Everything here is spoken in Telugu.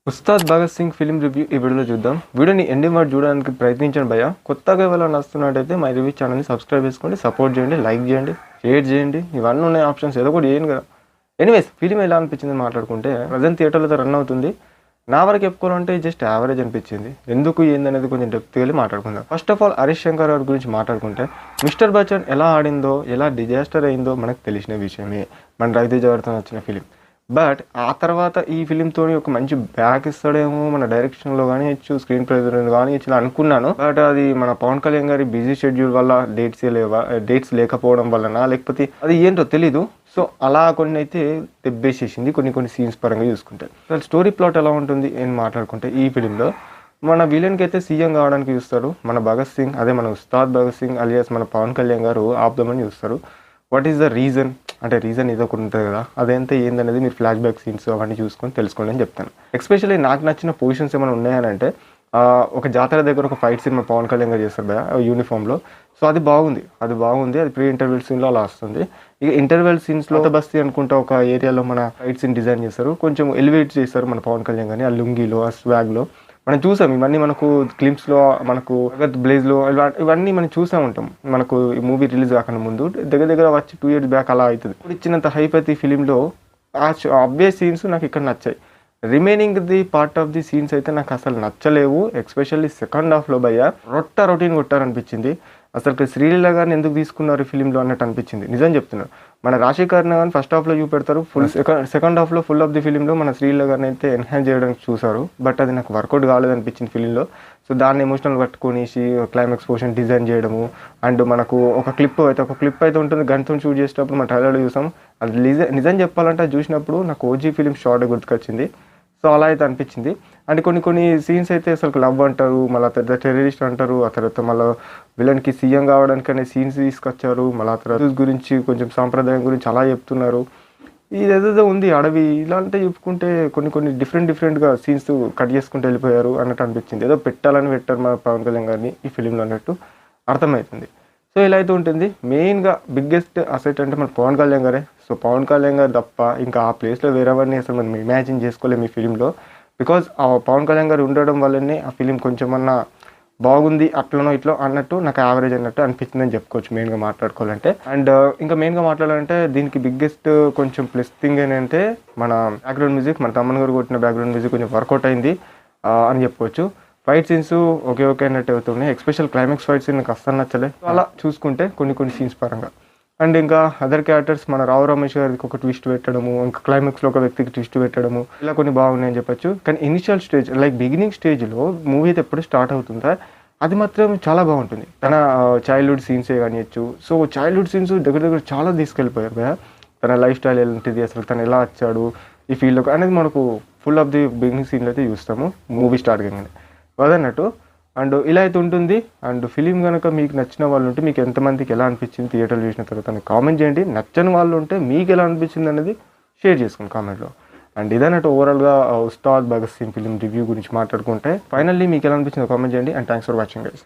ఉస్తాద్ భగత్ సింగ్ ఫిల్మ్ రివ్యూ ఈ వీడియోలో చూద్దాం. వీడియోని ఎండింగ్ వరకు చూడడానికి ప్రయత్నించండి భయ్య. కొత్తగా ఎవరైనా వస్తున్నట్టయితే మై రివ్యూ ఛానల్ని సబ్స్క్రైబ్ చేసుకోండి, సపోర్ట్ చేయండి, లైక్ చేయండి, షేర్ చేయండి. ఇవన్నీ ఉన్నాయి ఆప్షన్స్, ఏదో ఒకటి చేయండి కదా. ఎనీవేస్ ఫిలిం ఎలా అనిపించింది మాట్లాడుకుంటే, ప్రజెంట్ థియేటర్లో రన్ అవుతుంది. నా వరకు చెప్పుకోవాలంటే జస్ట్ యావరేజ్ అనిపించింది. ఎందుకు ఏందనేది కొంచెం డెప్త్కి వెళ్ళి మాట్లాడుకుందాం. First of all Harish Shankar గారి గురించి మాట్లాడుకుంటే, మిస్టర్ బచ్చన్ ఎలా ఆడిందో, ఎలా డిజాస్టర్ అయిందో మనకు తెలిసిన విషయమే. మన రవితేజ గారితో వచ్చిన ఫిలిం. బట్ ఆ తర్వాత ఈ ఫిలింతో ఒక మంచి బ్యాక్ ఇస్తాడేమో మన డైరెక్షన్లో కానీ ఇచ్చు, స్క్రీన్ ప్రెజెంట్ కానీ ఇచ్చి అనుకున్నాను. బట్ అది మన పవన్ కళ్యాణ్ గారి బిజీ షెడ్యూల్ వల్ల డేట్స్ లేకపోవడం వలన, లేకపోతే అది ఏంటో తెలీదు. సో అలా కొన్ని అయితే దెబ్బేసేసింది కొన్ని సీన్స్ పరంగా చూసుకుంటే. అసలు స్టోరీ ప్లాట్ ఎలా ఉంటుంది అని మాట్లాడుకుంటే, ఈ ఫిలింలో మన విలన్కి అయితే సీఎం కావడానికి చూస్తారు. మన భగత్ సింగ్, అదే మన ఉస్తాద్ భగత్ సింగ్ అలియాస్ మన పవన్ కళ్యాణ్ గారు ఆపుదామని చూస్తారు. వాట్ ఈస్ ద రీజన్ అంటే, రీజన్ ఏదో ఒకటి ఉంటుంది కదా, అదంతా ఏందనేది మీరు ఫ్లాష్ బ్యాక్ సీన్స్ అవన్నీ చూసుకొని తెలుసుకోండి అని చెప్తాను. ఎస్పెషల్లీ నాకు నచ్చిన పొజిషన్స్ ఏమైనా ఉన్నాయని అంటే, ఒక జాతర దగ్గర ఒక ఫైట్ సీన్ పవన్ కళ్యాణ్ గారు చేస్తారు కదా యూనిఫామ్లో. సో అది బాగుంది. అది ప్రీ ఇంటర్వెల్ సీన్లో అలా వస్తుంది. ఇక ఇంటర్వెల్ సీన్స్లో బస్తీ అనుకుంటా ఒక ఏరియాలో మన ఫైట్ సీన్ డిజైన్ చేస్తారు, కొంచెం ఎలివేట్ చేస్తారు మన పవన్ కళ్యాణ్ గారిని. ఆ లుంగిలో, ఆ స్వాగ్లో మనం చూసాం. ఇవన్నీ మనకు క్లిప్స్లో, మనకు భగత్ బ్లేజ్లో ఇవన్నీ మనం చూసే ఉంటాం. మనకు ఈ మూవీ రిలీజ్ కాకుండా ముందు దగ్గర వచ్చి 2 years బ్యాక్ అలా అవుతుంది. ఇప్పుడు ఇచ్చినంత హైప్ అయితే ఈ ఫిలింలో ఆ అబ్వియస్ సీన్స్ నాకు ఇక్కడ నచ్చాయి. Remaining the part of the scenes అయితే నాకు అసలు నచ్చలేవు. ఎస్పెషల్లీ సెకండ్ హాఫ్లో భయ్య రొటీన్ కొట్టారనిపించింది. అసలు శ్రీలీల గారిని ఎందుకు తీసుకున్నారు ఈ ఫిలింలో అన్నట్టు అనిపించింది. నిజం చెప్తున్నాను. మన రాశిఖర్ని కానీ ఫస్ట్ హాఫ్లో చూపెడతారు, సెకండ్ హాఫ్లో ఫుల్ ఆఫ్ ది ఫిలింలో మన శ్రీలీల గారిని అయితే ఎన్హాన్స్ చేయడానికి చూసారు. బట్ అది నాకు వర్కౌట్ కాలేదనిపించింది ఫిలింలో. సో దాన్ని ఎమోషనల్ పట్టుకొనేసి క్లైమాక్స్ పోర్షన్ డిజైన్ చేయడము. అండ్ మనకు ఒక క్లిప్ అయితే ఉంటుంది, గన్తో షూట్ చేసేటప్పుడు మన ట్రైలర్లో చూసాం. అది నిజం చెప్పాలంటే అది చూసినప్పుడు నాకు ఓజీ ఫిలిం షార్ట్ గుర్తుకొచ్చింది. సో అలా అయితే అనిపించింది. అండ్ కొన్ని సీన్స్ అయితే అసలు లవ్ అంటారు, మళ్ళీ తర్వాత టెర్రరిస్ట్ అంటారు, ఆ తర్వాత మళ్ళీ విలన్కి సీఎం కావడానికి అనే సీన్స్ తీసుకొచ్చారు. మళ్ళీ ఆ తర్వాత గురించి కొంచెం సాంప్రదాయం గురించి అలా చెప్తున్నారు. ఇది ఏదేదో ఉంది అడవి ఇలాంటి చెప్పుకుంటే కొన్ని డిఫరెంట్గా సీన్స్ కట్ చేసుకుంటూ వెళ్ళిపోయారు అన్నట్టు అనిపించింది. ఏదో పెట్టారు మా పవన్ కళ్యాణ్ గారిని ఈ ఫిలింలో అన్నట్టు అర్థమవుతుంది. సో ఇలా అయితే ఉంటుంది. మెయిన్గా బిగ్గెస్ట్ అసెట్ అంటే మన పవన్ కళ్యాణ్ గారే. సో పవన్ కళ్యాణ్ గారు తప్ప ఇంకా ఆ ప్లేస్లో వేరేవాడిని అసలు మనం ఇమాజిన్ చేసుకోలేము ఈ ఫిలింలో. బికాజ్ ఆ పవన్ కళ్యాణ్ గారు ఉండడం వల్లనే ఆ ఫిలిం కొంచెమన్నా బాగుంది, అట్లనో ఇట్లా అన్నట్టు నాకు యావరేజ్ అన్నట్టు అనిపించిందని చెప్పుకోవచ్చు మెయిన్గా మాట్లాడుకోవాలంటే. అండ్ ఇంకా మెయిన్గా మాట్లాడాలంటే దీనికి బిగ్గెస్ట్ కొంచెం ప్లస్ థింగ్ ఏంటంటే మన బ్యాక్గ్రౌండ్ మ్యూజిక్, మన తమ్మన్ గారు కొట్టిన బ్యాక్గ్రౌండ్ మ్యూజిక్ కొంచెం వర్కౌట్ అయింది అని చెప్పుకోవచ్చు. ఫైట్ సీన్స్ ఓకే అన్నట్టు అవుతున్నాయి. ఎస్పెషల్ క్లైమాక్స్ ఫైట్ సీన్ నాకు అస్సలు నచ్చలే. అలా చూసుకుంటే కొన్ని సీన్స్ పరంగా. అండ్ ఇంకా అదర్ క్యారెక్టర్స్ మన రావు రమేష్ గారికి ఒక ట్విస్ట్ పెట్టడము, ఇంకా క్లైమాక్స్లో ఒక వ్యక్తికి ట్విస్ట్ పెట్టడము, ఇలా కొన్ని బాగున్నాయని చెప్పొచ్చు. కానీ ఇనిషియల్ స్టేజ్ లైక్ బిగినింగ్ స్టేజ్లో మూవీ అయితే ఎప్పుడు స్టార్ట్ అవుతుందా అది మాత్రం చాలా బాగుంటుంది. తన చైల్డ్హుడ్ సీన్సే కానివచ్చు. సో చైల్డ్హుడ్ సీన్స్ దగ్గర చాలా తీసుకెళ్ళిపోయారు కదా. తన లైఫ్ స్టైల్ ఏంటిది, అసలు తను ఎలా వచ్చాడు ఈ ఫీల్డ్లో అనేది మనకు ఫుల్ ఆఫ్ ది బిగినింగ్ సీన్లో అయితే చూస్తాము మూవీ స్టార్ట్ కాగానే అదన్నట్టు. అండ్ ఇలా అయితే ఉంటుంది. అండ్ ఫిలిం కనుక మీకు నచ్చిన వాళ్ళు ఉంటే మీకు ఎంతమందికి ఎలా అనిపించింది థియేటర్లో చూసిన తర్వాత కామెంట్ చేయండి. నచ్చని వాళ్ళు ఉంటే మీకు ఎలా అనిపించింది అనేది షేర్ చేసుకోండి కామెంట్లో. అండ్ ఇదన్నట్టు ఓవరాల్గా ఉస్తాద్ భగత్ సింగ్ ఫిలిం రివ్యూ గురించి మాట్లాడుకుంటే ఫైనల్లీ మీకు ఎలా అనిపించిందో కామెంట్ చేయండి. And thanks for watching guys.